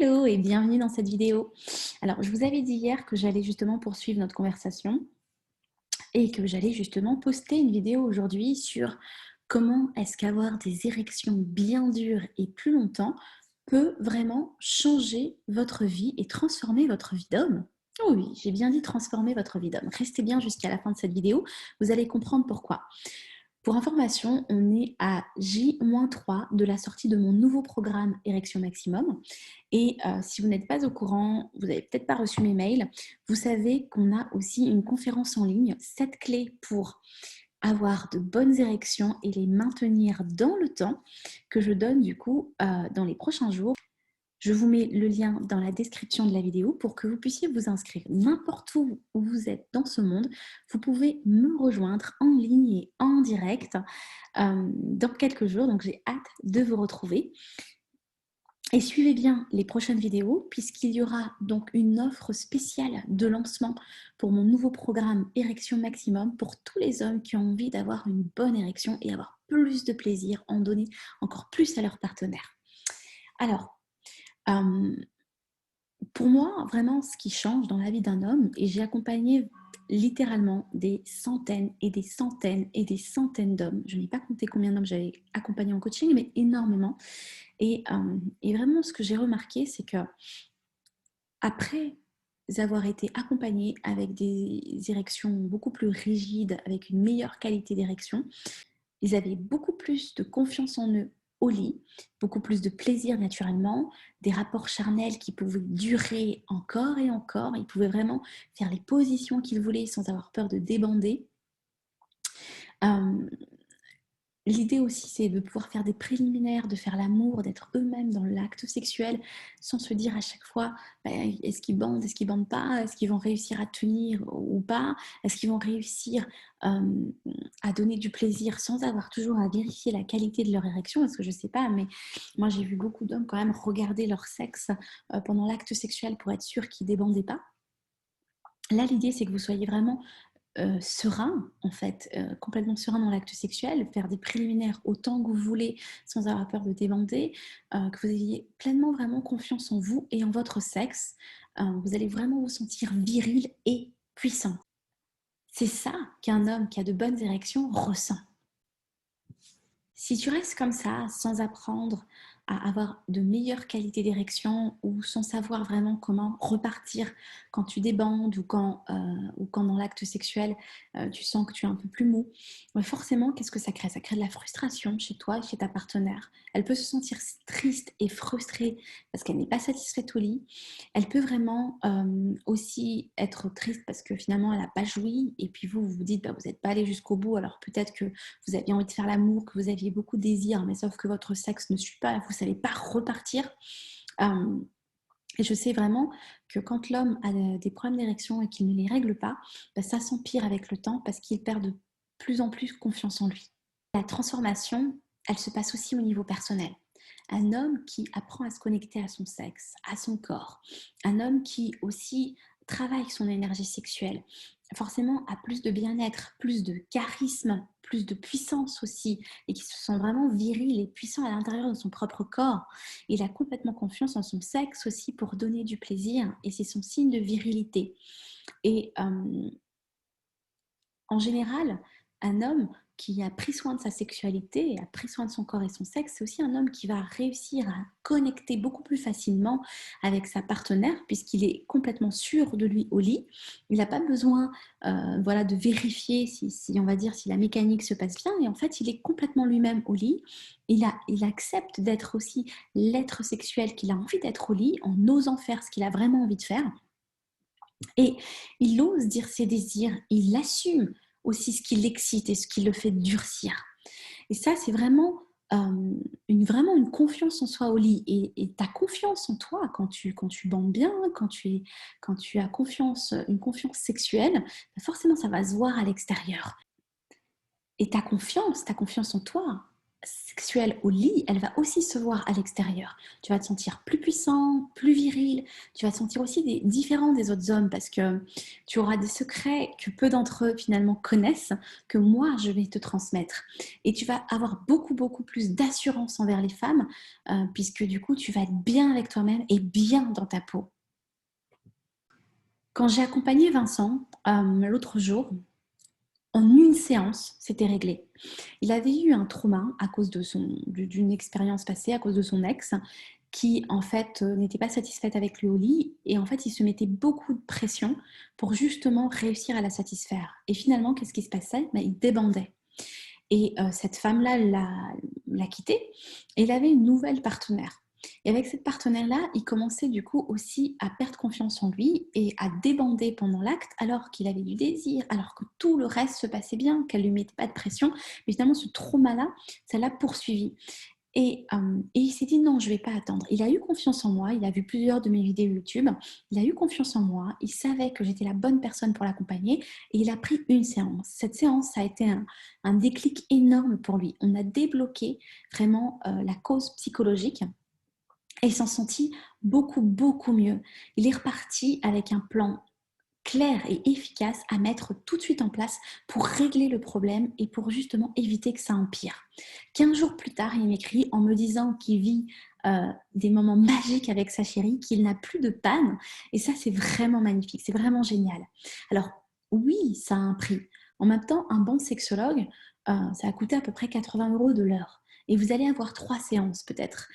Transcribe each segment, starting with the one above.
Hello et bienvenue dans cette vidéo. Alors, je vous avais dit hier que j'allais justement poursuivre notre conversation et que j'allais justement poster une vidéo aujourd'hui sur comment est-ce qu'avoir des érections bien dures et plus longtemps peut vraiment changer votre vie et transformer votre vie d'homme. Oh oui, j'ai bien dit transformer votre vie d'homme. Restez bien jusqu'à la fin de cette vidéo, vous allez comprendre pourquoi. Pour information, on est à J-3 de la sortie de mon nouveau programme Érection Maximum. Et si vous n'êtes pas au courant, vous n'avez peut-être pas reçu mes mails, vous savez qu'on a aussi une conférence en ligne, 7 clés pour avoir de bonnes érections et les maintenir dans le temps, que je donne du coup dans les prochains jours. Je vous mets le lien dans la description de la vidéo pour que vous puissiez vous inscrire n'importe où vous êtes dans ce monde. Vous pouvez me rejoindre en ligne et en direct dans quelques jours. Donc j'ai hâte de vous retrouver. Et suivez bien les prochaines vidéos puisqu'il y aura donc une offre spéciale de lancement pour mon nouveau programme Érection Maximum pour tous les hommes qui ont envie d'avoir une bonne érection et avoir plus de plaisir, en donner encore plus à leur partenaire. Alors, pour moi, vraiment, ce qui change dans la vie d'un homme, et j'ai accompagné littéralement des centaines et des centaines et des centaines d'hommes. Je n'ai pas compté combien d'hommes j'avais accompagnés en coaching, mais énormément. Et vraiment, ce que j'ai remarqué, c'est que après avoir été accompagnée avec des érections beaucoup plus rigides, avec une meilleure qualité d'érection, ils avaient beaucoup plus de confiance en eux au lit, beaucoup plus de plaisir naturellement, des rapports charnels qui pouvaient durer encore et encore. Ils pouvaient vraiment faire les positions qu'ils voulaient sans avoir peur de débander. Euh, L'idée aussi, c'est de pouvoir faire des préliminaires, de faire l'amour, d'être eux-mêmes dans l'acte sexuel, sans se dire à chaque fois, est-ce qu'ils bandent, est-ce qu'ils bandent pas, est-ce qu'ils vont réussir à tenir ou pas, est-ce qu'ils vont réussir à donner du plaisir sans avoir toujours à vérifier la qualité de leur érection, parce que je ne sais pas, mais moi j'ai vu beaucoup d'hommes quand même regarder leur sexe pendant l'acte sexuel pour être sûr qu'ils débandaient pas. Là, l'idée, c'est que vous soyez vraiment serein, en fait, complètement serein dans l'acte sexuel, faire des préliminaires autant que vous voulez sans avoir peur de débander, que vous ayez pleinement vraiment confiance en vous et en votre sexe. Vous allez vraiment vous sentir viril et puissant. C'est ça qu'un homme qui a de bonnes érections ressent. Si tu restes comme ça, sans apprendre à avoir de meilleures qualités d'érection ou sans savoir vraiment comment repartir quand tu débandes ou quand dans l'acte sexuel, tu sens que tu es un peu plus mou, forcément, qu'est-ce que ça crée? Ça crée de la frustration chez toi et chez ta partenaire. Elle peut se sentir triste et frustrée parce qu'elle n'est pas satisfaite au lit. Elle peut vraiment aussi être triste parce que finalement, elle n'a pas joui et puis vous vous dites, bah, vous n'êtes pas allé jusqu'au bout, alors peut-être que vous aviez envie de faire l'amour, que vous aviez beaucoup de désir, mais sauf que votre sexe ne suit pas, vous ne savez pas repartir. Et je sais vraiment que quand l'homme a des problèmes d'érection et qu'il ne les règle pas, bah, ça s'empire avec le temps parce qu'il perd de plus en plus confiance en lui. La transformation, elle se passe aussi au niveau personnel. Un homme qui apprend à se connecter à son sexe, à son corps, un homme qui aussi travaille son énergie sexuelle, forcément a plus de bien-être, plus de charisme, plus de puissance aussi, et qui se sent vraiment viril et puissant à l'intérieur de son propre corps. Il a complètement confiance en son sexe aussi pour donner du plaisir, et c'est son signe de virilité. Et en général, un homme qui a pris soin de sa sexualité, a pris soin de son corps et son sexe, c'est aussi un homme qui va réussir à connecter beaucoup plus facilement avec sa partenaire puisqu'il est complètement sûr de lui au lit. Il n'a pas besoin voilà, de vérifier si, on va dire, si la mécanique se passe bien. Et en fait, il est complètement lui-même au lit. Il accepte d'être aussi l'être sexuel qu'il a envie d'être au lit en osant faire ce qu'il a vraiment envie de faire. Et il ose dire ses désirs, il assume aussi ce qui l'excite et ce qui le fait durcir. Et ça, c'est vraiment, vraiment une confiance en soi au lit. Et ta confiance en toi, quand tu bandes bien, quand tu as confiance, une confiance sexuelle, bah forcément, ça va se voir à l'extérieur. Et ta confiance en toi, sexuelle au lit, elle va aussi se voir à l'extérieur. Tu vas te sentir plus puissant, plus viril, tu vas te sentir aussi différent des autres hommes parce que tu auras des secrets que peu d'entre eux finalement connaissent, que moi je vais te transmettre. Et tu vas avoir beaucoup, beaucoup plus d'assurance envers les femmes puisque du coup tu vas être bien avec toi-même et bien dans ta peau. Quand j'ai accompagné Vincent l'autre jour, en une séance, c'était réglé. Il avait eu un trauma à cause d'une expérience passée, à cause de son ex, qui en fait n'était pas satisfaite avec lui au lit et en fait il se mettait beaucoup de pression pour justement réussir à la satisfaire. Et finalement, qu'est-ce qui se passait? Il débandait. Et cette femme-là l'a quitté et il avait une nouvelle partenaire. Et avec cette partenaire-là, il commençait du coup aussi à perdre confiance en lui et à débander pendant l'acte alors qu'il avait du désir, alors que tout le reste se passait bien, qu'elle ne lui mettait pas de pression. Mais finalement, ce trauma-là, ça l'a poursuivi. Et il s'est dit non, je ne vais pas attendre. Il a eu confiance en moi, il a vu plusieurs de mes vidéos YouTube, il a eu confiance en moi, il savait que j'étais la bonne personne pour l'accompagner et il a pris une séance. Cette séance, ça a été un déclic énorme pour lui. On a débloqué vraiment la cause psychologique et il s'en sentit beaucoup, beaucoup mieux. Il est reparti avec un plan clair et efficace à mettre tout de suite en place pour régler le problème et pour justement éviter que ça empire. 15 jours plus tard, il m'écrit en me disant qu'il vit des moments magiques avec sa chérie, qu'il n'a plus de panne. Et ça, c'est vraiment magnifique, c'est vraiment génial. Alors, oui, ça a un prix. En même temps, un bon sexologue, ça a coûté à peu près 80 € de l'heure. Et vous allez avoir 3 séances peut-être.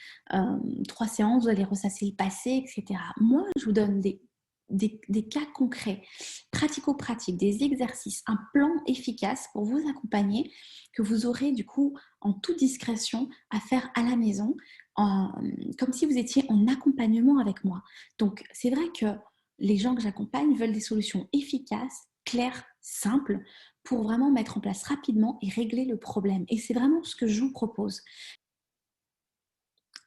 3 séances, vous allez ressasser le passé, etc. Moi, je vous donne des cas concrets, pratico-pratiques, des exercices, un plan efficace pour vous accompagner que vous aurez du coup en toute discrétion à faire à la maison, comme si vous étiez en accompagnement avec moi. Donc c'est vrai que les gens que j'accompagne veulent des solutions efficaces, claires, simples, pour vraiment mettre en place rapidement et régler le problème. Et c'est vraiment ce que je vous propose.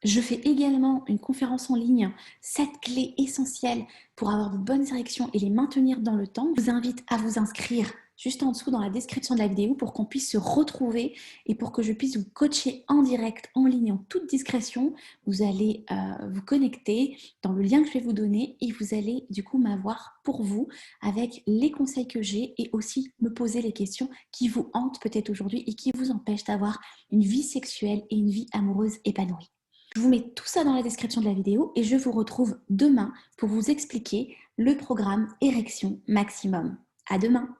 Je fais également une conférence en ligne, 7 clés essentielles pour avoir de bonnes érections et les maintenir dans le temps. Je vous invite à vous inscrire juste en dessous dans la description de la vidéo pour qu'on puisse se retrouver et pour que je puisse vous coacher en direct, en ligne, en toute discrétion. Vous allez vous connecter dans le lien que je vais vous donner et vous allez du coup m'avoir pour vous avec les conseils que j'ai et aussi me poser les questions qui vous hantent peut-être aujourd'hui et qui vous empêchent d'avoir une vie sexuelle et une vie amoureuse épanouie. Je vous mets tout ça dans la description de la vidéo et je vous retrouve demain pour vous expliquer le programme Érection Maximum. À demain!